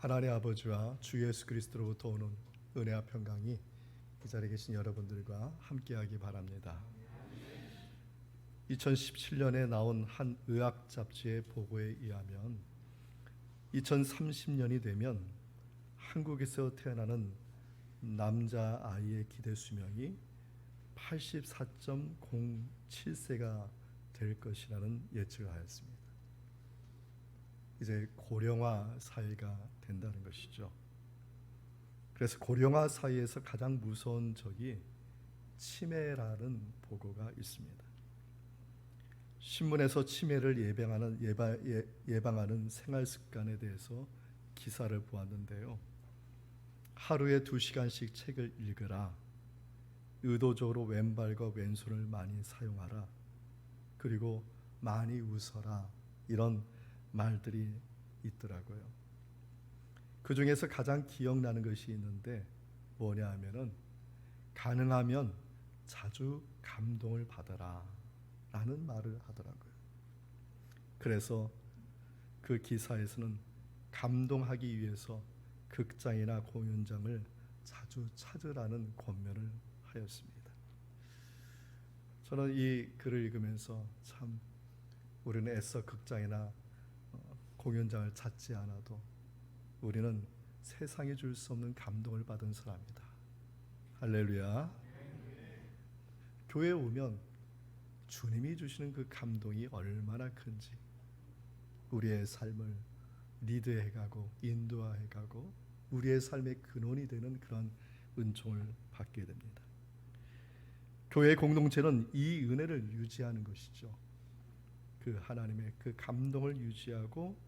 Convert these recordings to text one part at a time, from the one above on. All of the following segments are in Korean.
하나님 아버지와 주 예수 그리스도로부터 오는 은혜와 평강이 이 자리에 계신 여러분들과 함께하기 바랍니다. 2017년에 나온 한 의학 잡지의 보고에 의하면 2030년이 되면 한국에서 태어나는 남자 아이의 기대 수명이 84.07세가 될 것이라는 예측을 하였습니다. 이제 고령화 사회가 된다는 것이죠. 그래서 고령화 사회에서 가장 무서운 적이 치매라는 보고가 있습니다. 신문에서 치매를 예방하는 생활 습관에 대해서 기사를 보았는데요. 하루에 2시간씩 책을 읽으라, 의도적으로 왼발과 왼손을 많이 사용하라, 그리고 많이 웃어라, 이런 말들이 있더라고요. 그 중에서 가장 기억나는 것이 있는데 뭐냐 하면은 가능하면 자주 감동을 받아라 라는 말을 하더라고요. 그래서 그 기사에서는 감동하기 위해서 극장이나 공연장을 자주 찾으라는 권면을 하였습니다. 저는 이 글을 읽으면서 참 우리는 애써 극장이나 공연장을 찾지 않아도 우리는 세상에 줄 수 없는 감동을 받은 사람이다. 할렐루야. 교회에 오면 주님이 주시는 그 감동이 얼마나 큰지 우리의 삶을 리드해가고 인도해가고 우리의 삶의 근원이 되는 그런 은총을 받게 됩니다. 교회 공동체는 이 은혜를 유지하는 것이죠. 그 하나님의 그 감동을 유지하고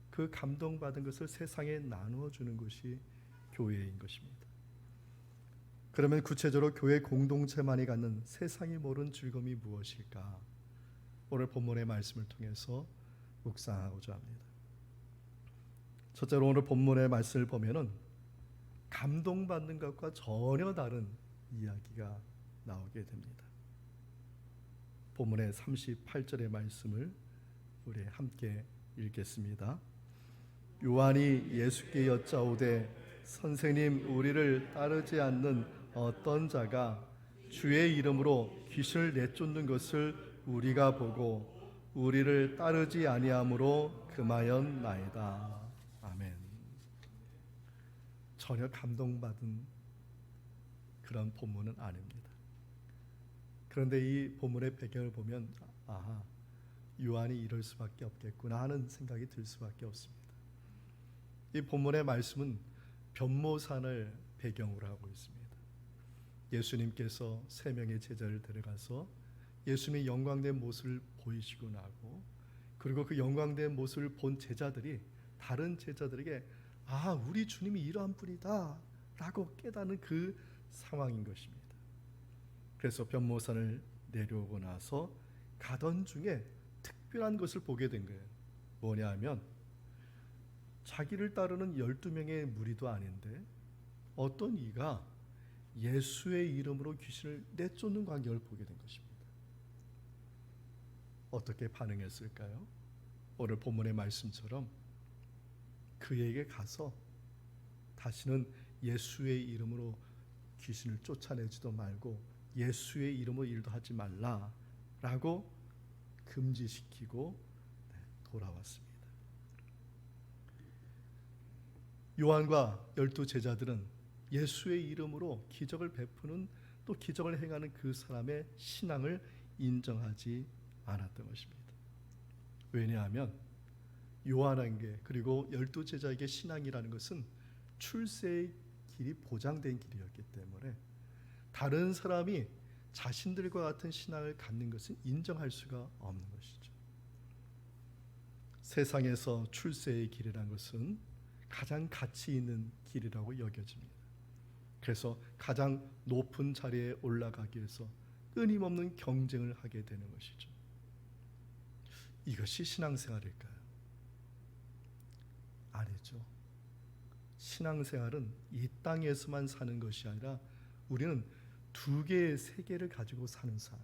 그 감동받은 것을 세상에 나누어 주는 것이 교회인 것입니다. 그러면 구체적으로 교회 공동체만이 갖는 세상이 모르는 즐거움이 무엇일까? 오늘 본문의 말씀을 통해서 묵상하고자 합니다. 첫째로 오늘 본문의 말씀을 보면은 감동받는 것과 전혀 다른 이야기가 나오게 됩니다. 본문의 38절의 말씀을 우리 함께 읽겠습니다. 요한이 예수께 여짜오되 선생님, 우리를 따르지 않는 어떤 자가 주의 이름으로 귀신을 내쫓는 것을 우리가 보고 우리를 따르지 아니함으로 금하였나이다. 아멘. 전혀 감동받은 그런 본문은 아닙니다. 그런데 이 본문의 배경을 보면 아하, 요한이 이럴 수밖에 없겠구나 하는 생각이 들 수밖에 없습니다. 이 본문의 말씀은 변모산을 배경으로 하고 있습니다. 예수님께서 3명의 제자를 데려가서 예수님의 영광된 모습을 보이시고 나고, 그리고 그 영광된 모습을 본 제자들이 다른 제자들에게 우리 주님이 이러한 분이다 라고 깨닫는 그 상황인 것입니다. 그래서 변모산을 내려오고 나서 가던 중에 특별한 것을 보게 된 거예요. 뭐냐 하면 자기를 따르는 12명의 무리도 아닌데 어떤 이가 예수의 이름으로 귀신을 내쫓는 광경을 보게 된 것입니다. 어떻게 반응했을까요? 오늘 본문의 말씀처럼 그에게 가서 다시는 예수의 이름으로 귀신을 쫓아내지도 말고 예수의 이름으로 일도 하지 말라라고 금지시키고 돌아왔습니다. 요한과 12 제자들은 예수의 이름으로 기적을 베푸는 또 기적을 행하는 그 사람의 신앙을 인정하지 않았던 것입니다. 왜냐하면 요한에게 그리고 12 제자에게 신앙이라는 것은 출세의 길이 보장된 길이었기 때문에 다른 사람이 자신들과 같은 신앙을 갖는 것은 인정할 수가 없는 것이죠. 세상에서 출세의 길이라는 것은 가장 가치 있는 길이라고 여겨집니다. 그래서 가장 높은 자리에 올라가기 위해서 끊임없는 경쟁을 하게 되는 것이죠. 이것이 신앙생활일까요? 아니죠. 신앙생활은 이 땅에서만 사는 것이 아니라 우리는 2개의 세계를 가지고 사는 삶.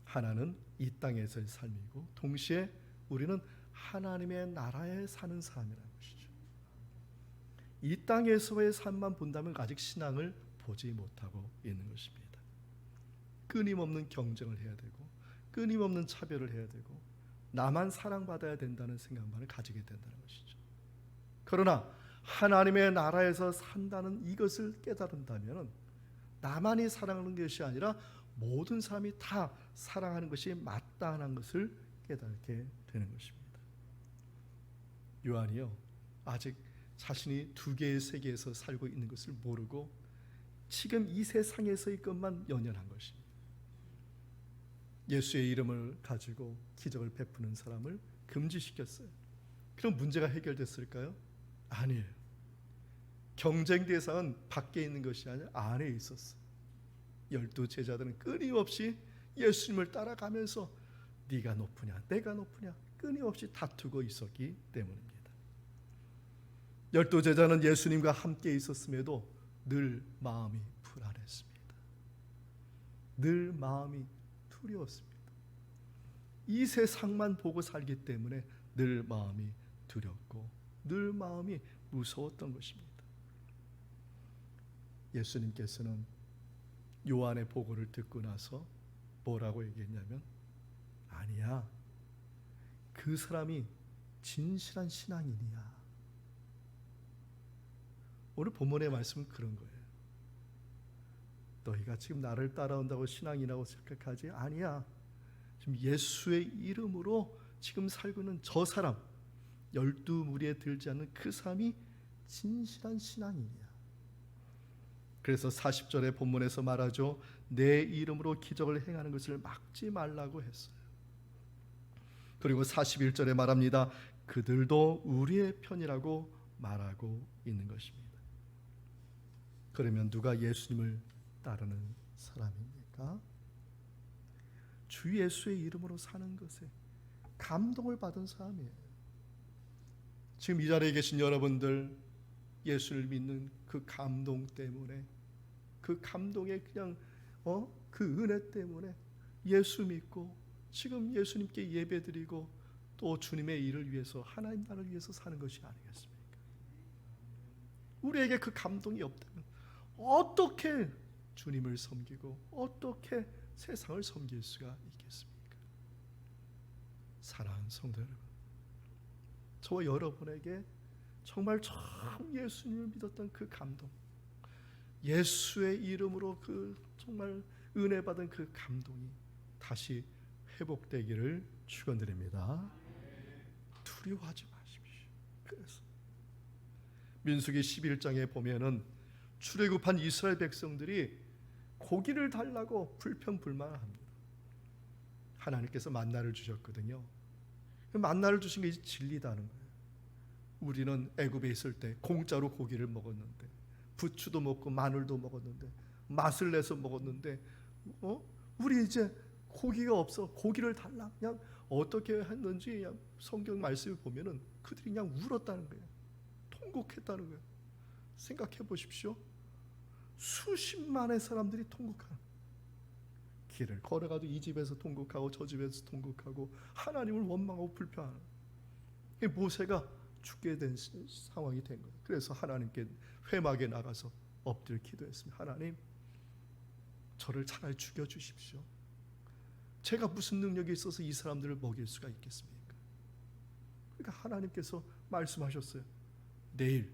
하나는 이 땅에서의 삶이고 동시에 우리는 하나님의 나라에 사는 삶이라는 것이죠. 이 땅에서의 삶만 본다면 아직 신앙을 보지 못하고 있는 것입니다. 끊임없는 경쟁을 해야 되고 끊임없는 차별을 해야 되고 나만 사랑받아야 된다는 생각만을 가지게 된다는 것이죠. 그러나 하나님의 나라에서 산다는 이것을 깨달은다면 나만이 사랑하는 것이 아니라 모든 사람이 다 사랑하는 것이 마땅한 것을 깨닫게 되는 것입니다. 요한이요, 아직 자신이 두 개의 세계에서 살고 있는 것을 모르고 지금 이 세상에서의 것만 연연한 것입니다. 예수의 이름을 가지고 기적을 베푸는 사람을 금지시켰어요. 그럼 문제가 해결됐을까요? 아니에요. 경쟁 대상은 밖에 있는 것이 아니라 안에 있었어요. 12 제자들은 끊임없이 예수님을 따라가면서 네가 높으냐 내가 높으냐 끊임없이 다투고 있었기 때문입니다. 12 제자는 예수님과 함께 있었음에도 늘 마음이 불안했습니다. 늘 마음이 두려웠습니다. 이 세상만 보고 살기 때문에 늘 마음이 두렵고 늘 마음이 무서웠던 것입니다. 예수님께서는 요한의 보고를 듣고 나서 뭐라고 얘기했냐면, 아니야, 그 사람이 진실한 신앙인이야. 오늘 본문의 말씀은 그런 거예요. 너희가 지금 나를 따라온다고 신앙이라고 생각하지? 아니야. 지금 예수의 이름으로 지금 살고 있는 저 사람, 12무리에 들지 않는 그 사람이 진실한 신앙인이야. 그래서 40절의 본문에서 말하죠. 내 이름으로 기적을 행하는 것을 막지 말라고 했어요. 그리고 41절에 말합니다. 그들도 우리의 편이라고 말하고 있는 것입니다. 그러면 누가 예수님을 따르는 사람입니까? 주 예수의 이름으로 사는 것에 감동을 받은 사람이에요. 지금 이 자리에 계신 여러분들, 예수를 믿는 그 감동 때문에, 그 감동의 그냥 그 은혜 때문에 예수 믿고 지금 예수님께 예배드리고 또 주님의 일을 위해서, 하나님 나라를 위해서 사는 것이 아니겠습니까? 우리에게 그 감동이 없다면 어떻게 주님을 섬기고 어떻게 세상을 섬길 수가 있겠습니까? 사랑하는 성도 여러분, 저와 여러분에게 정말 처음 예수님을 믿었던 그 감동, 예수의 이름으로 그 정말 은혜 받은 그 감동이 다시 회복되기를 축원드립니다. 두려워하지 마십시오. 그래서 민수기 11장에 보면은 출애굽한 이스라엘 백성들이 고기를 달라고 불평불만을 합니다. 하나님께서 만나를 주셨거든요. 만나를 주신 게 진리다는 거예요. 우리는 애굽에 있을 때 공짜로 고기를 먹었는데, 부추도 먹고 마늘도 먹었는데, 맛을 내서 먹었는데, 우리 이제 고기가 없어, 고기를 달라. 그냥 어떻게 했는지 그냥 성경 말씀을 보면은 그들이 그냥 울었다는 거예요. 통곡했다는 거예요. 생각해 보십시오. 수십만의 사람들이 통곡하는, 길을 걸어가도 이 집에서 통곡하고 저 집에서 통곡하고 하나님을 원망하고 불평하는, 모세가 죽게 된 상황이 된 거예요. 그래서 하나님께 회막에 나가서 엎드려 기도했습니다. 하나님, 저를 차라리 죽여주십시오. 제가 무슨 능력이 있어서 이 사람들을 먹일 수가 있겠습니까? 그러니까 하나님께서 말씀하셨어요. 내일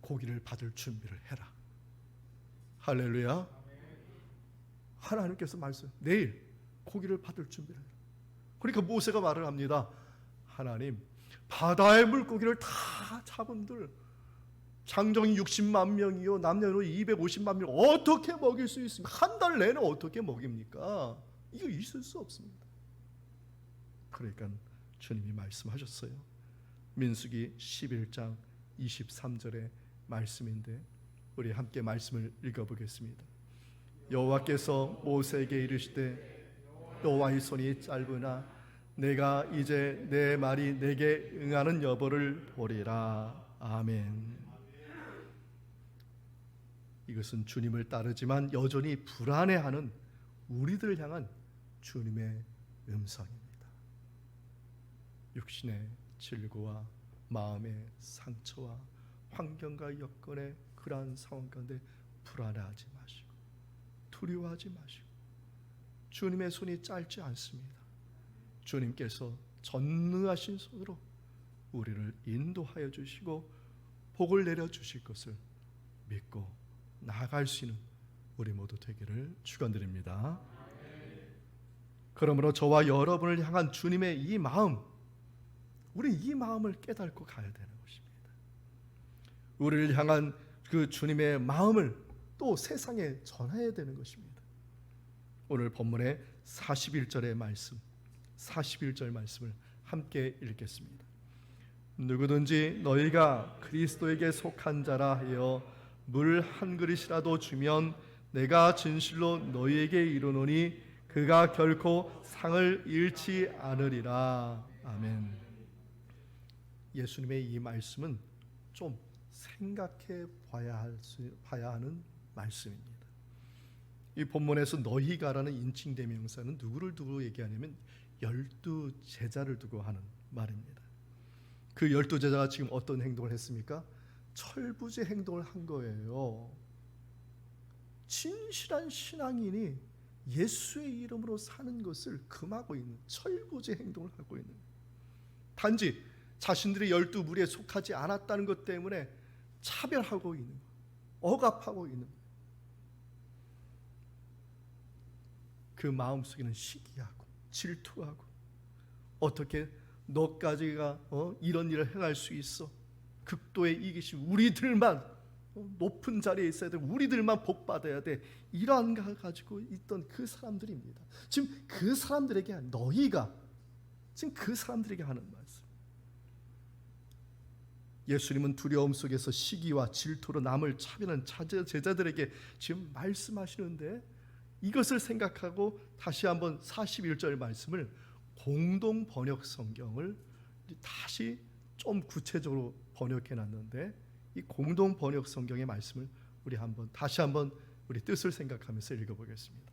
고기를 받을 준비를 해라. 할렐루야. 하나님께서 말씀, 내일 고기를 받을 준비를 해라. 그러니까 모세가 말을 합니다. 하나님, 바다의 물고기를 다 잡은들 장정이 60만 명이요 남녀로 250만 명 어떻게 먹일 수 있습니까? 한 달 내내 어떻게 먹입니까? 이거 있을 수 없습니다. 그러니까 주님이 말씀하셨어요. 민수기 11장 23절의 말씀인데 우리 함께 말씀을 읽어보겠습니다. 여호와께서 모세에게 이르시되 여호와의 손이 짧으나 내가 이제 내 말이 내게 응하는 여부를 보리라. 아멘. 이것은 주님을 따르지만 여전히 불안해하는 우리들을 향한 주님의 음성입니다. 육신의 질고와 마음의 상처와 환경과 여건의 그러한 상황 가운데 불안해하지 마시고 두려워하지 마시고 주님의 손이 짧지 않습니다. 주님께서 전능하신 손으로 우리를 인도하여 주시고 복을 내려 주실 것을 믿고 나아갈 수 있는 우리 모두 되기를 축원드립니다. 그러므로 저와 여러분을 향한 주님의 이 마음, 우리 이 마음을 깨닫고 가야 되는 것입니다. 우리를 향한 그 주님의 마음을 또 세상에 전해야 되는 것입니다. 오늘 본문의 41절의 말씀, 41절 말씀을 함께 읽겠습니다. 누구든지 너희가 그리스도에게 속한 자라 하여 물 한 그릇이라도 주면 내가 진실로 너희에게 이르노니 그가 결코 상을 잃지 않으리라. 아멘. 예수님의 이 말씀은 좀 생각해 봐야 하는 말씀입니다. 이 본문에서 너희가라는 인칭대명사는 누구를 두고 얘기하냐면 12 제자를 두고 하는 말입니다. 그 12 제자가 지금 어떤 행동을 했습니까? 철부지 행동을 한 거예요. 진실한 신앙인이 예수의 이름으로 사는 것을 금하고 있는 철부지 행동을 하고 있는, 단지 자신들이 12 무리에 속하지 않았다는 것 때문에 차별하고 있는, 억압하고 있는, 그 마음속에는 시기하고 질투하고 어떻게 너까지가 이런 일을 행할 수 있어? 극도의 이기심, 우리들만 높은 자리에 있어야 돼, 우리들만 복 받아야 돼, 이러한 걸 가지고 있던 그 사람들입니다. 지금 그 사람들에게, 너희가 지금 그 사람들에게 하는 말씀. 예수님은 두려움 속에서 시기와 질투로 남을 차별하는 제자들에게 지금 말씀하시는데, 이것을 생각하고 다시 한번 41절 말씀을 공동 번역 성경을 다시 좀 구체적으로 번역해 놨는데, 이 공동 번역 성경의 말씀을 우리 다시 한번 우리 뜻을 생각하면서 읽어보겠습니다.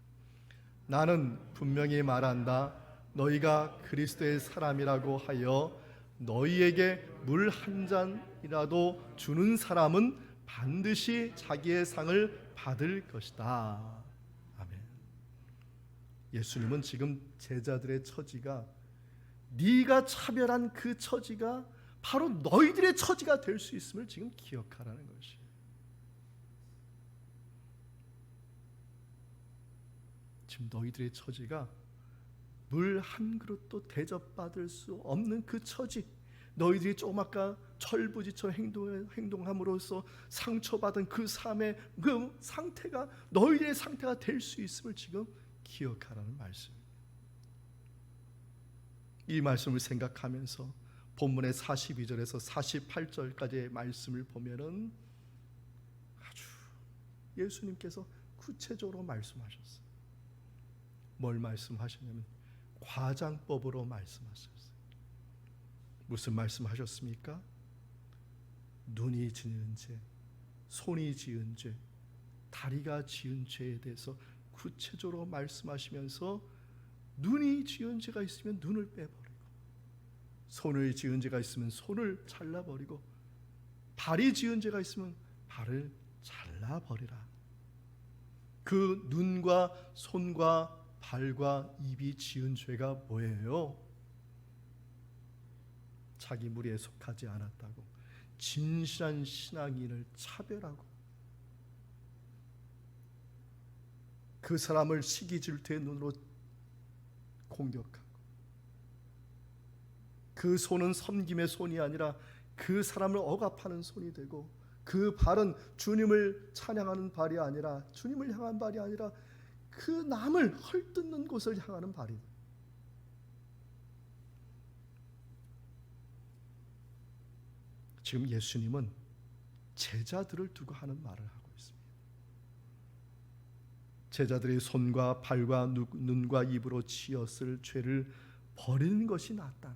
나는 분명히 말한다. 너희가 그리스도의 사람이라고 하여 너희에게 물 한 잔이라도 주는 사람은 반드시 자기의 상을 받을 것이다. 아멘. 예수님은 지금 제자들의 처지가, 네가 차별한 그 처지가 바로 너희들의 처지가 될 수 있음을 지금 기억하라는 것이에요. 지금 너희들의 처지가 물 한 그릇도 대접받을 수 없는 그 처지, 너희들이 조금 아까 철부지처럼 행동함으로써 상처받은 그 삶의 그 상태가 너희들의 상태가 될 수 있음을 지금 기억하라는 말씀입니다. 이 말씀을 생각하면서 본문의 42절에서 48절까지의 말씀을 보면은 아주 예수님께서 구체적으로 말씀하셨어요. 뭘 말씀하셨냐면 과장법으로 말씀하셨어요. 무슨 말씀하셨습니까? 눈이 지은 죄, 손이 지은 죄, 다리가 지은 죄에 대해서 구체적으로 말씀하시면서 눈이 지은 죄가 있으면 눈을 빼버리고, 손을 지은 죄가 있으면 손을 잘라버리고, 발이 지은 죄가 있으면 발을 잘라버리라. 그 눈과 손과 발과 입이 지은 죄가 뭐예요? 자기 무리에 속하지 않았다고 진실한 신앙인을 차별하고, 그 사람을 시기 질투의 눈으로 공격하고, 그 손은 섬김의 손이 아니라 그 사람을 억압하는 손이 되고, 그 발은 주님을 찬양하는 발이 아니라, 주님을 향한 발이 아니라 그 남을 헐뜯는 곳을 향하는 발이. 지금 예수님은 제자들을 두고 하는 말을 하고 있습니다. 제자들이 손과 발과 눈과 입으로 지었을 죄를 버리는 것이 낫다.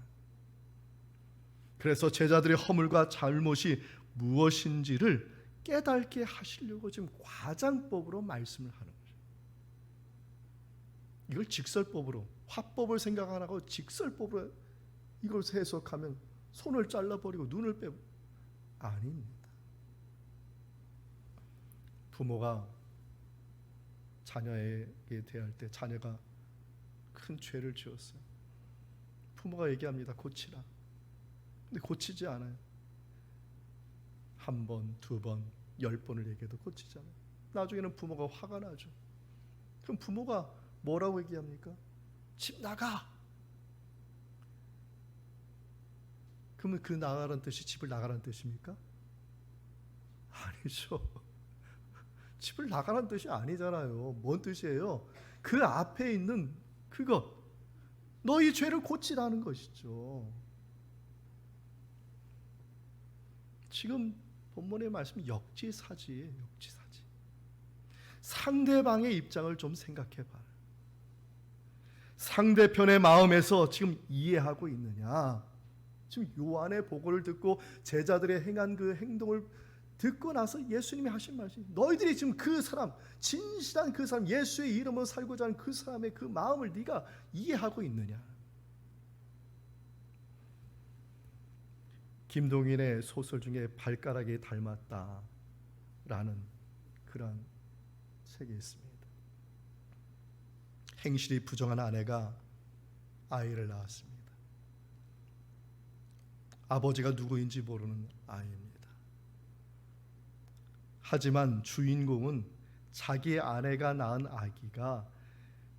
그래서 제자들의 허물과 잘못이 무엇인지를 깨닫게 하시려고 지금 과장법으로 말씀을 하는 거죠. 이걸 직설법으로, 화법을 생각 안 하고 직설법으로 이걸 해석하면 손을 잘라버리고 눈을 빼고, 아닙니다. 부모가 자녀에게 대할 때 자녀가 큰 죄를 지었어요. 부모가 얘기합니다. 고치라. 근데 고치지 않아요. 한 번, 두 번, 10번을 얘기해도 고치지 않아요. 나중에는 부모가 화가 나죠. 그럼 부모가 뭐라고 얘기합니까? 집 나가. 그러면 그 나가라는 뜻이 집을 나가라는 뜻입니까? 아니죠. 집을 나가라는 뜻이 아니잖아요. 뭔 뜻이에요? 그 앞에 있는 그것, 너희 죄를 고치라는 것이죠. 지금 본문의 말씀이 역지사지예요. 역지사지. 상대방의 입장을 좀 생각해 봐요. 상대편의 마음에서 지금 이해하고 있느냐? 지금 요한의 보고를 듣고 제자들의 행한 그 행동을 듣고 나서 예수님이 하신 말씀, 너희들이 지금 그 사람, 진실한 그 사람, 예수의 이름으로 살고자 하는 그 사람의 그 마음을 네가 이해하고 있느냐? 김동인의 소설 중에 발가락이 닮았다라는 그런 책이 있습니다. 행실이 부정한 아내가 아이를 낳았습니다. 아버지가 누구인지 모르는 아이입니다. 하지만 주인공은 자기의 아내가 낳은 아기가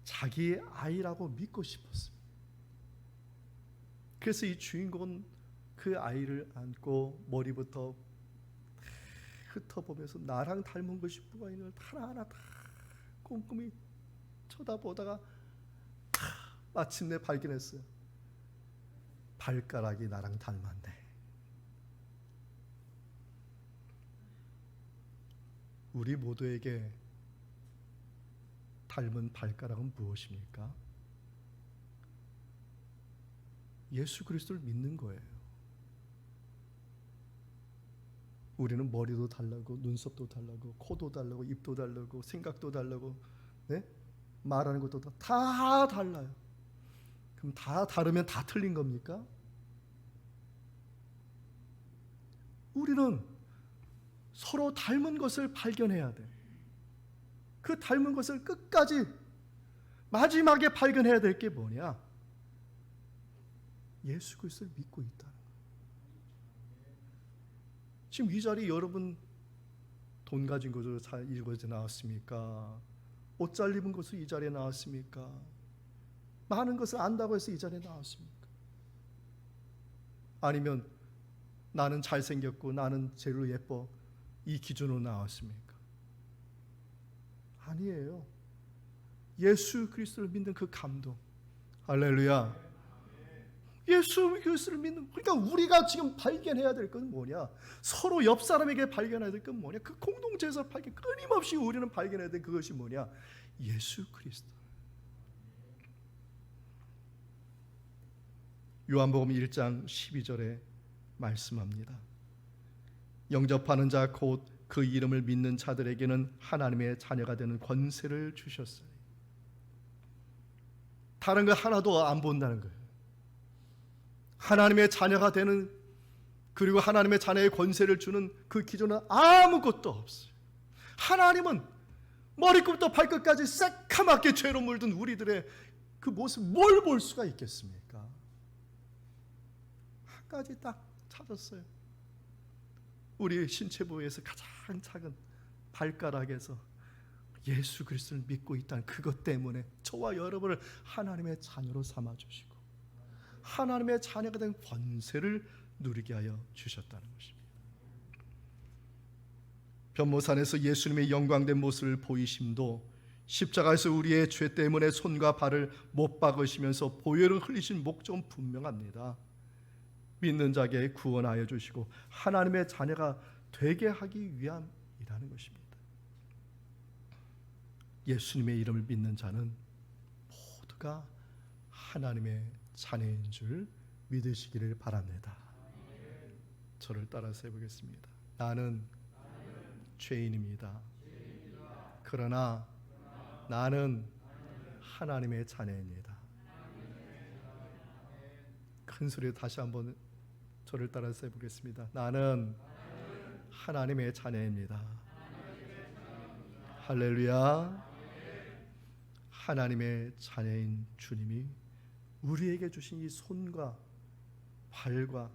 자기의 아이라고 믿고 싶었습니다. 그래서 이 주인공은 그 아이를 안고 머리부터 흩어보면서 나랑 닮은 것이 뭐가 있는 걸 하나하나 다 꼼꼼히 쳐다보다가 마침내 발견했어요. 발가락이 나랑 닮았네. 우리 모두에게 닮은 발가락은 무엇입니까? 예수 그리스도를 믿는 거예요. 우리는 머리도 다르고 눈썹도 다르고 코도 다르고 입도 다르고 생각도 다르고, 네? 말하는 것도 다 달라요. 그럼 다 다르면 다 틀린 겁니까? 우리는 서로 닮은 것을 발견해야 돼. 그 닮은 것을 끝까지 마지막에 발견해야 될 게 뭐냐? 예수 그리스도를 믿고 있다는 거예요. 지금 이 자리에 여러분 돈 가진 것으로 이곳에 나왔습니까? 옷 잘 입은 것으로 이 자리에 나왔습니까? 많은 것을 안다고 해서 이 자리에 나왔습니까? 아니면 나는 잘생겼고 나는 제일 예뻐, 이 기준으로 나왔습니까? 아니에요. 예수 그리스도를 믿는 그 감동. 할렐루야. 예수 그리스도를 믿는, 그러니까 우리가 지금 발견해야 될 건 뭐냐? 서로 옆 사람에게 발견해야 될 건 뭐냐? 그 공동체에서 끊임없이 우리는 발견해야 될 그것이 뭐냐? 예수 그리스도. 요한복음 1장 12절에 말씀합니다. 영접하는 자 곧 그 이름을 믿는 자들에게는 하나님의 자녀가 되는 권세를 주셨으니. 다른 거 하나도 안 본다는 거예요. 하나님의 자녀가 되는, 그리고 하나님의 자녀의 권세를 주는 그 기준은 아무것도 없어요. 하나님은 머리끝부터 발끝까지 새카맣게 죄로 물든 우리들의 그 모습 뭘 볼 수가 있겠습니까? 한 가지 딱 찾았어요. 우리 신체 부위에서 가장 작은 발가락에서 예수 그리스도를 믿고 있다는 그것 때문에 저와 여러분을 하나님의 자녀로 삼아주시고 하나님의 자녀가 된 권세를 누리게 하여 주셨다는 것입니다. 변모산에서 예수님의 영광된 모습을 보이심도 십자가에서 우리의 죄 때문에 손과 발을 못 박으시면서 보혈을 흘리신 목적은 분명합니다. 믿는 자에게 구원하여 주시고 하나님의 자녀가 되게 하기 위함이라는 것입니다. 예수님의 이름을 믿는 자는 모두가 하나님의 자녀인 줄 믿으시기를 바랍니다. 저를 따라서 해보겠습니다. 나는 죄인입니다. 그러나 나는 하나님의 자녀입니다. 큰 소리로 다시 한번 저를 따라서 해보겠습니다. 나는 하나님의 자녀입니다. 할렐루야. 하나님의 자녀인 주님이 우리에게 주신 이 손과 발과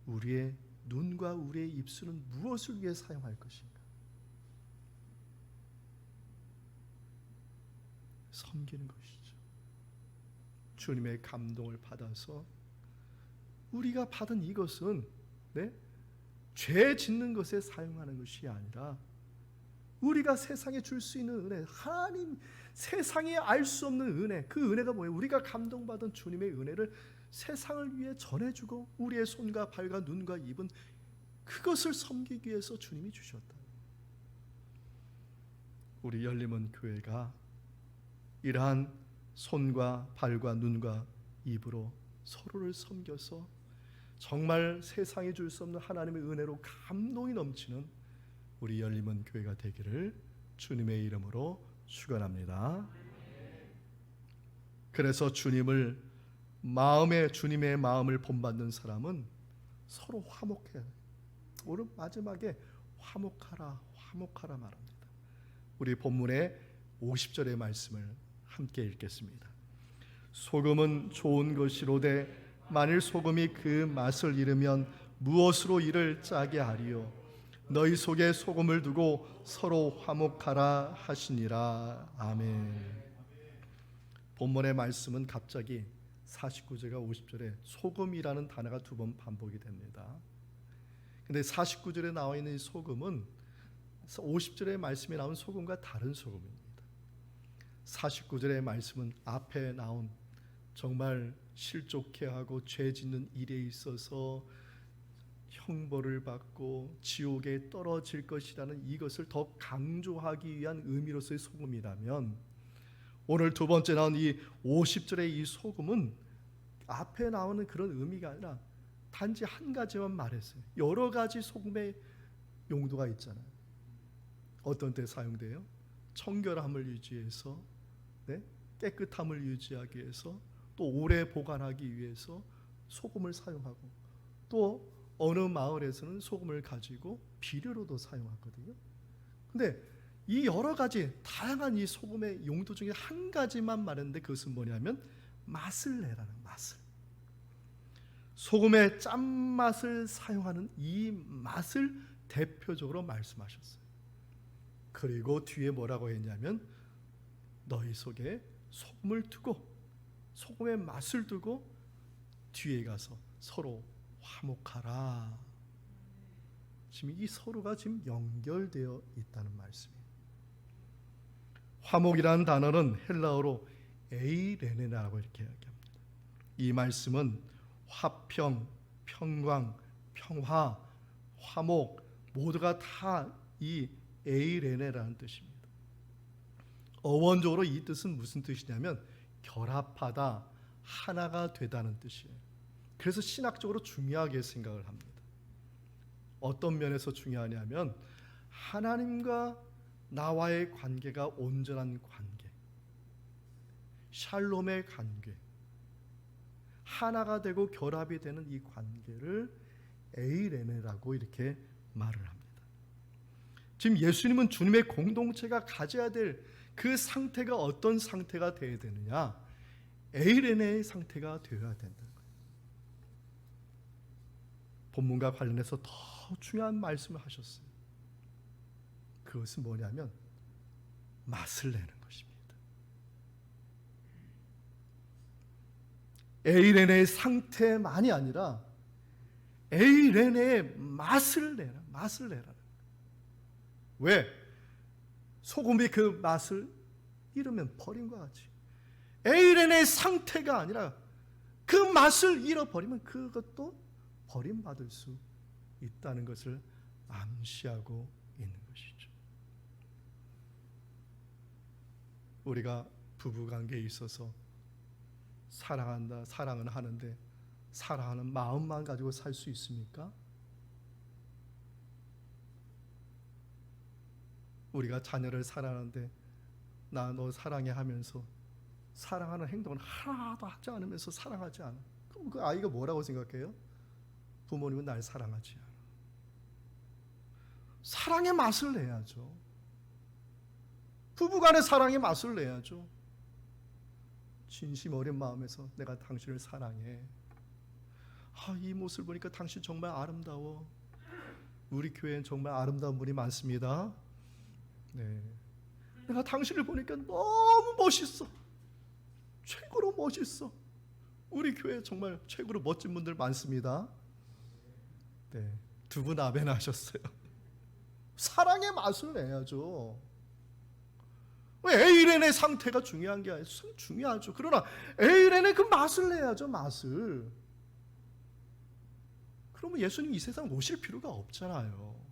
우리의 눈과 우리의 입술은 무엇을 위해 사용할 것인가? 섬기는 것이죠. 주님의 감동을 받아서 우리가 받은 이것은 죄 짓는 것에 사용하는 것이 아니라 우리가 세상에 줄 수 있는 은혜, 하나님 세상에 알 수 없는 은혜, 그 은혜가 뭐예요? 우리가 감동받은 주님의 은혜를 세상을 위해 전해주고 우리의 손과 발과 눈과 입은 그것을 섬기기 위해서 주님이 주셨다. 우리 열림은 교회가 이러한 손과 발과 눈과 입으로 서로를 섬겨서 정말 세상에 줄 수 없는 하나님의 은혜로 감동이 넘치는 우리 열림은 교회가 되기를 주님의 이름으로 축원합니다. 그래서 주님의 마음을 본받는 사람은 서로 화목해. 오늘 마지막에 화목하라 말합니다. 우리 본문의 50절의 말씀을 함께 읽겠습니다. 소금은 좋은 것이로되 만일 소금이 그 맛을 잃으면 무엇으로 이를 짜게 하리요? 너희 속에 소금을 두고 서로 화목하라 하시니라. 아멘. 본문의 말씀은 갑자기 49절과 50절에 소금이라는 단어가 두 번 반복이 됩니다. 근데 49절에 나와 있는 이 소금은 50절의 말씀에 나온 소금과 다른 소금입니다. 49절의 말씀은 앞에 나온 정말 실족해 하고 죄 짓는 일에 있어서 형벌을 받고 지옥에 떨어질 것이라는 이것을 더 강조하기 위한 의미로서의 소금이라면, 오늘 두 번째 나온 이 50절의 이 소금은 앞에 나오는 그런 의미가 아니라 단지 한 가지만 말했어요. 여러 가지 소금의 용도가 있잖아요. 어떤 때 사용돼요? 청결함을 유지해서, 깨끗함을 유지하기 위해서, 또 오래 보관하기 위해서 소금을 사용하고, 또 어느 마을에서는 소금을 가지고 비료로도 사용하거든요. 근데 이 여러 가지 다양한 이 소금의 용도 중에 한 가지만 말했는데 그것은 뭐냐면 맛을 내라는, 맛을, 소금의 짠맛을 사용하는 이 맛을 대표적으로 말씀하셨어요. 그리고 뒤에 뭐라고 했냐면 너희 속에 소금을 두고, 소금의 맛을 두고 뒤에 가서 서로 화목하라. 지금 이 서로가 지금 연결되어 있다는 말씀이에요. 화목이라는 단어는 헬라어로 에이레네라고 이렇게 이야기합니다. 이 말씀은 화평, 평강, 평화, 화목 모두가 다 이 에이레네라는 뜻입니다. 어원적으로 이 뜻은 무슨 뜻이냐면 결합하다, 하나가 되다는 뜻이에요. 그래서 신학적으로 중요하게 생각을 합니다. 어떤 면에서 중요하냐면 하나님과 나와의 관계가 온전한 관계, 샬롬의 관계, 하나가 되고 결합이 되는 이 관계를 에이레네라고 이렇게 말을 합니다. 지금 예수님은 주님의 공동체가 가져야 될 그 상태가 어떤 상태가 되어야 되느냐? 에이레네의 상태가 되어야 된다는 거예요. 본문과 관련해서 더 중요한 말씀을 하셨어요. 그것은 뭐냐면 맛을 내는 것입니다. 에이레네의 상태만이 아니라 에이레네의 맛을 내라, 맛을 내라. 왜? 소금이 그 맛을 잃으면 버린 것 같이 에이레네의 상태가 아니라 그 맛을 잃어버리면 그것도 버림받을 수 있다는 것을 암시하고 있는 것이죠. 우리가 부부관계에 있어서 사랑한다, 사랑은 하는데 사랑하는 마음만 가지고 살 수 있습니까? 우리가 자녀를 사랑하는데 나 너 사랑해 하면서 사랑하는 행동을 하나도 하지 않으면서 사랑하지 않아. 그럼 그 아이가 뭐라고 생각해요? 부모님은 날 사랑하지 않아. 사랑의 맛을 내야죠. 부부간의 사랑의 맛을 내야죠. 진심 어린 마음에서 내가 당신을 사랑해. 이 모습을 보니까 당신 정말 아름다워. 우리 교회엔 정말 아름다운 분이 많습니다. 네. 내가 당신을 보니까 너무 멋있어. 최고로 멋있어. 우리 교회 정말 최고로 멋진 분들 많습니다. 네. 두 분 아멘 하셨어요. 사랑의 맛을 내야죠. 에이렌의 상태가 중요한 게 아니라 중요하죠. 그러나 에이렌의 그 맛을 내야죠. 맛을. 그러면 예수님 이 세상 오실 필요가 없잖아요.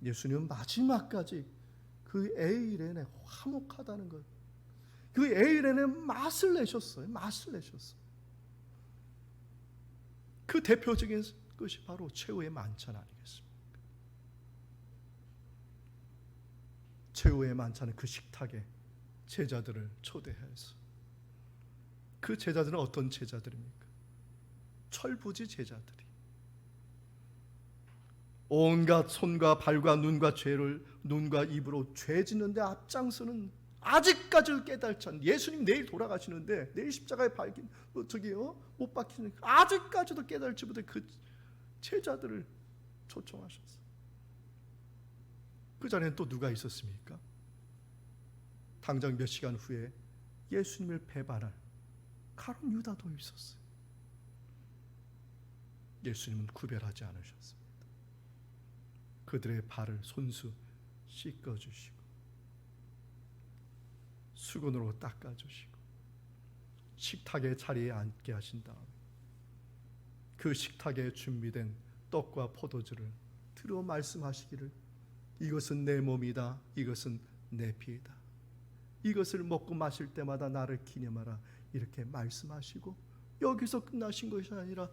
예수님은 마지막까지 그 에이렌에 화목하다는 것, 그 에이렌의 맛을 내셨어요. 맛을 내셨어요. 그 대표적인 것이 바로 최후의 만찬 아니겠습니까? 최후의 만찬은 그 식탁에 제자들을 초대해서, 그 제자들은 어떤 제자들입니까? 철부지 제자들이 온갖 손과 발과 눈과 죄를 눈과 입으로 죄 짓는데 앞장서는, 아직까지도 깨달지 않는, 예수님 내일 돌아가시는데 내일 십자가에 박힌 못 박히는, 아직까지도 깨달지 못한 그 제자들을 초청하셨어요. 그 자리에는 또 누가 있었습니까? 당장 몇 시간 후에 예수님을 배반할 가룟 유다도 있었어요. 예수님은 구별하지 않으셨습니다. 그들의 발을 손수 씻어주시고 수건으로 닦아주시고 식탁의 자리에 앉게 하신 다음에 그 식탁에 준비된 떡과 포도주를 들어 말씀하시기를, 이것은 내 몸이다, 이것은 내 피이다, 이것을 먹고 마실 때마다 나를 기념하라, 이렇게 말씀하시고 여기서 끝나신 것이 아니라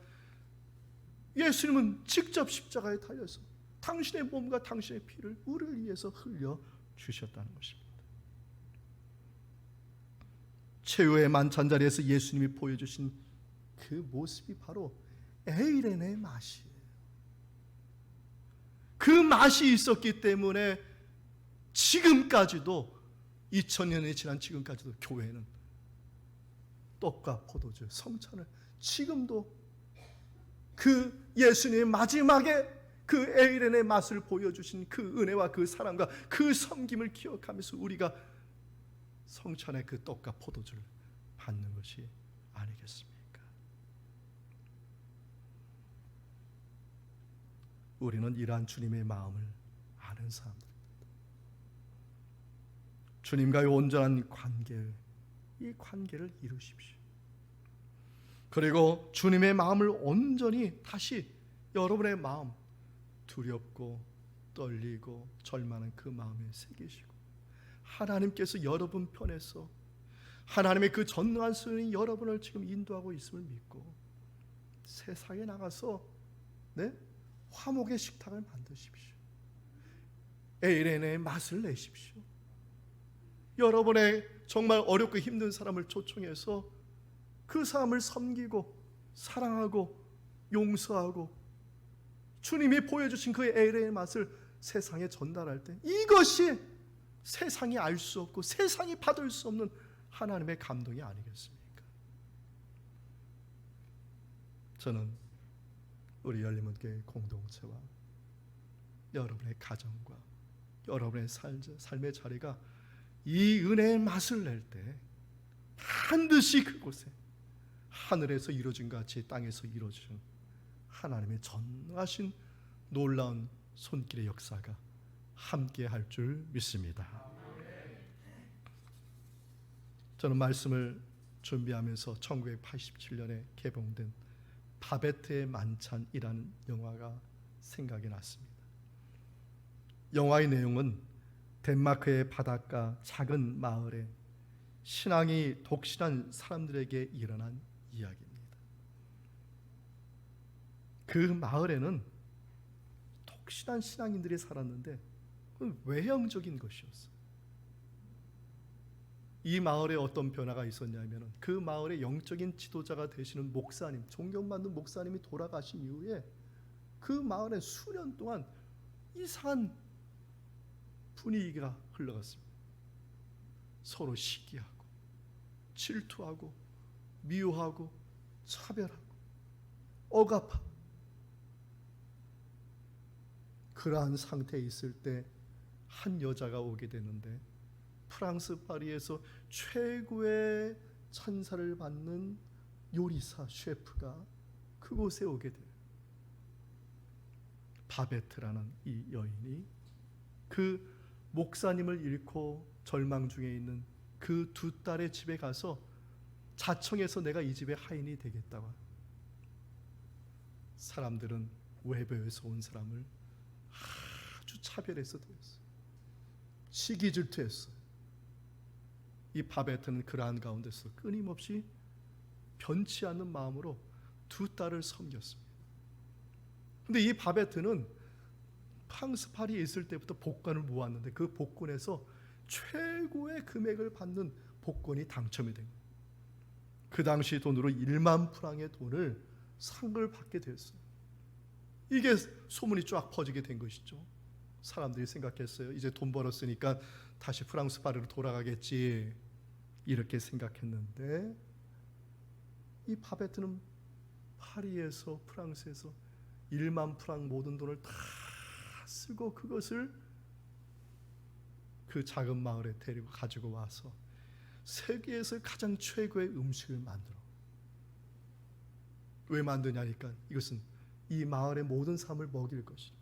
예수님은 직접 십자가에 달려서 당신의 몸과 당신의 피를 우리를 위해서 흘려 주셨다는 것입니다. 최후의 만찬 자리에서 예수님이 보여주신 그 모습이 바로 에이렌의 맛이에요. 그 맛이 있었기 때문에 지금까지도, 2000년이 지난 지금까지도 교회는 떡과 포도주, 성찬을 지금도 그 예수님의 마지막에 그 에이렌의 맛을 보여주신 그 은혜와 그 사랑과 그 섬김을 기억하면서 우리가 성찬의 그 떡과 포도주를 받는 것이 아니겠습니까? 우리는 이러한 주님의 마음을 아는 사람들입니다. 주님과의 온전한 관계, 이 관계를 이루십시오. 그리고 주님의 마음을 온전히 다시 여러분의 마음, 두렵고 떨리고 절망하는 그 마음에 새기시고, 하나님께서 여러분 편에서 하나님의 그 전능한 손이 여러분을 지금 인도하고 있음을 믿고 세상에 나가서 화목의 식탁을 만드십시오. 에이렌의 맛을 내십시오. 여러분의 정말 어렵고 힘든 사람을 초청해서 그 사람을 섬기고 사랑하고 용서하고 주님이 보여주신 그 에이렌의 맛을 세상에 전달할 때, 이것이 세상이 알 수 없고 세상이 받을 수 없는 하나님의 감동이 아니겠습니까? 저는 우리 열린문교회 공동체와 여러분의 가정과 여러분의 삶의 자리가 이 은혜의 맛을 낼 때 반드시 그곳에 하늘에서 이루어진 것 같이 땅에서 이루어진 하나님의 전능하신 놀라운 손길의 역사가 함께 할 줄 믿습니다. 저는 말씀을 준비하면서 1987년에 개봉된 바베트의 만찬이라는 영화가 생각이 났습니다. 영화의 내용은 덴마크의 바닷가 작은 마을에 신앙이 독실한 사람들에게 일어난 이야기입니다. 그 마을에는 독실한 신앙인들이 살았는데 외형적인 것이었어요. 이 마을에 어떤 변화가 있었냐면, 그 마을의 영적인 지도자가 되시는 목사님, 존경받는 목사님이 돌아가신 이후에 그 마을에 수년 동안 이상한 분위기가 흘러갔습니다. 서로 시기하고 질투하고 미워하고 차별하고 억압하고, 그러한 상태에 있을 때 한 여자가 오게 되는데, 프랑스 파리에서 최고의 찬사를 받는 요리사 셰프가 그곳에 오게 돼요. 바베트라는 이 여인이 그 목사님을 잃고 절망 중에 있는 그 두 딸의 집에 가서 자청해서 내가 이 집의 하인이 되겠다고. 사람들은 외부에서 온 사람을 아주 차별해서 대했어요. 시기 질투했어요. 이 바베트는 그러한 가운데서 끊임없이 변치 않는 마음으로 두 딸을 섬겼습니다. 근데 이 바베트는 프랑스 파리에 있을 때부터 복권을 모았는데, 그 복권에서 최고의 금액을 받는 복권이 당첨이 된 거예요. 그 당시 돈으로 1만 프랑의 돈을 상을 받게 됐어요. 이게 소문이 쫙 퍼지게 된 것이죠. 사람들이 생각했어요. 이제 돈 벌었으니까 다시 프랑스 파리로 돌아가겠지, 이렇게 생각했는데, 이 바베트는 파리에서, 프랑스에서 1만 프랑 모든 돈을 다 쓰고 그것을 그 작은 마을에 데리고 가지고 와서 세계에서 가장 최고의 음식을 만들어. 왜 만드냐니까, 이것은 이 마을의 모든 사람을 먹일 것이다.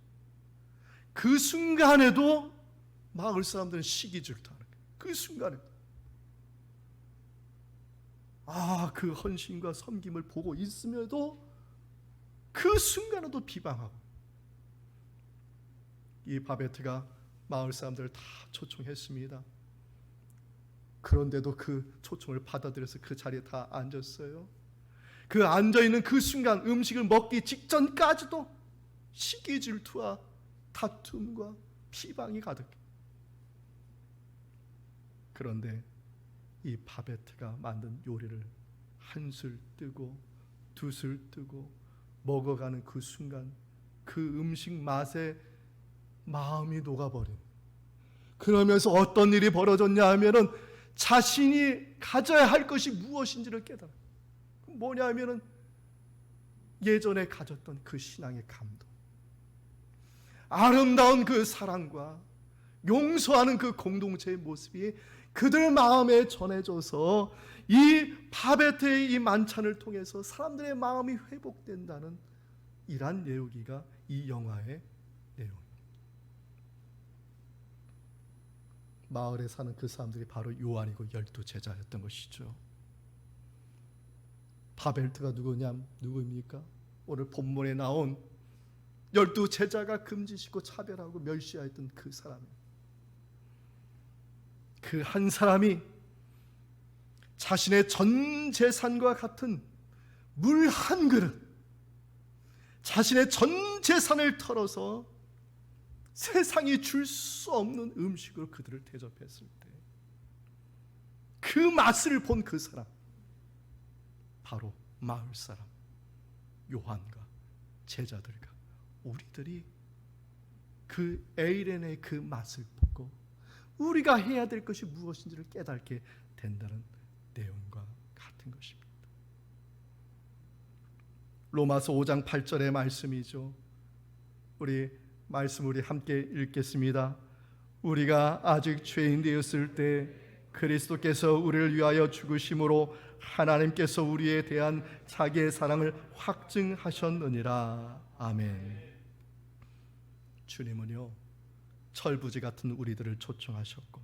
그 순간에도 마을 사람들은 시기 질투하는 거예요. 그 순간에 그 헌신과 섬김을 보고 있음에도 그 순간에도 비방하고, 이 바베트가 마을 사람들을 다 초청했습니다. 그런데도 그 초청을 받아들여서 그 자리에 다 앉았어요. 그 앉아있는 그 순간, 음식을 먹기 직전까지도 시기 질투와 다툼과 비방이 가득해. 그런데 이 바베트가 만든 요리를 한술 뜨고 두술 뜨고 먹어가는 그 순간, 그 음식 맛에 마음이 녹아버린. 그러면서 어떤 일이 벌어졌냐 하면은 자신이 가져야 할 것이 무엇인지를 깨달아. 뭐냐 하면은 예전에 가졌던 그 신앙의 감동, 아름다운 그 사랑과 용서하는 그 공동체의 모습이 그들 마음에 전해져서 이 바베트의 이 만찬을 통해서 사람들의 마음이 회복된다는 이러한 내용이가 이 영화의 내용입니다. 마을에 사는 그 사람들이 바로 요한이고 12제자였던 것이죠. 바베트가 누구입니까? 오늘 본문에 나온 12제자가 금지시고 차별하고 멸시하였던 그 사람입니다. 그 한 사람이 자신의 전 재산과 같은 물 한 그릇, 자신의 전 재산을 털어서 세상이 줄 수 없는 음식으로 그들을 대접했을 때 그 맛을 본 그 사람, 바로 마을 사람 요한과 제자들과 우리들이 그 에이렌의 그 맛을 보고 우리가 해야 될 것이 무엇인지를 깨닫게 된다는 내용과 같은 것입니다. 로마서 5장 8절의 말씀이죠. 우리 함께 읽겠습니다. 우리가 아직 죄인 되었을 때 그리스도께서 우리를 위하여 죽으심으로 하나님께서 우리에 대한 자기의 사랑을 확증하셨느니라. 아멘. 주님은요, 철부지 같은 우리들을 초청하셨고,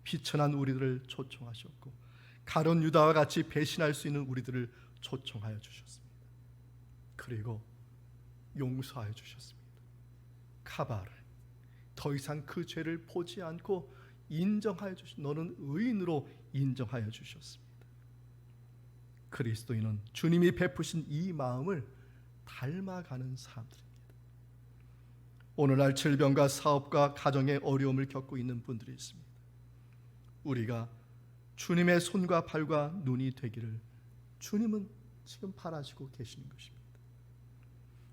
비천한 우리들을 초청하셨고, 가룟 유다와 같이 배신할 수 있는 우리들을 초청하여 주셨습니다. 그리고 용서하여 주셨습니다. 카바를 더 이상 그 죄를 보지 않고 인정하여 주신, 너는 의인으로 인정하여 주셨습니다. 그리스도인은 주님이 베푸신 이 마음을 닮아가는 사람들입니다. 오늘날 질병과 사업과 가정의 어려움을 겪고 있는 분들이 있습니다. 우리가 주님의 손과 발과 눈이 되기를 주님은 지금 바라시고 계시는 것입니다.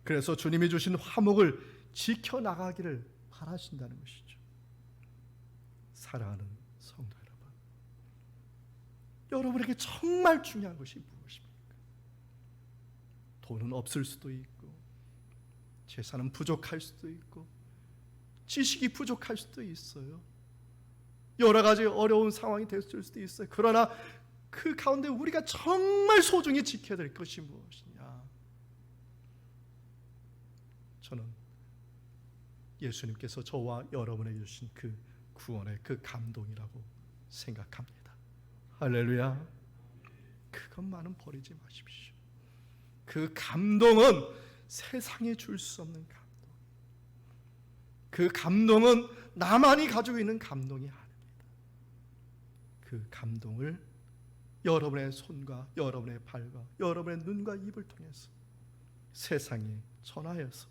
그래서 주님이 주신 화목을 지켜나가기를 바라신다는 것이죠. 사랑하는 성도 여러분, 여러분에게 정말 중요한 것이 무엇입니까? 돈은 없을 수도 있고, 재산은 부족할 수도 있고, 지식이 부족할 수도 있어요. 여러 가지 어려운 상황이 됐을 수도 있어요. 그러나 그 가운데 우리가 정말 소중히 지켜야 될 것이 무엇이냐? 저는 예수님께서 저와 여러분에게 주신 그 구원의 그 감동이라고 생각합니다. 할렐루야. 그것만은 버리지 마십시오. 그 감동은 세상에 줄 수 없는 감동. 그 감동은 나만이 가지고 있는 감동이 아닙니다. 그 감동을 여러분의 손과 여러분의 발과 여러분의 눈과 입을 통해서 세상에 전하여서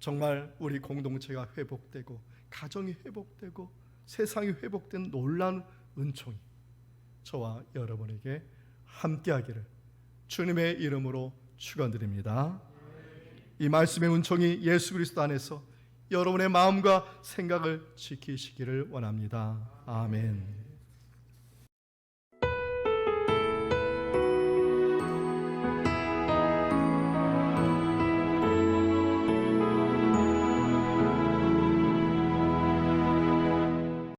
정말 우리 공동체가 회복되고 가정이 회복되고 세상이 회복된 놀라운 은총이 저와 여러분에게 함께하기를 주님의 이름으로 축원드립니다. 이 말씀의 은총이 예수 그리스도 안에서 여러분의 마음과 생각을 지키시기를 원합니다. 아멘.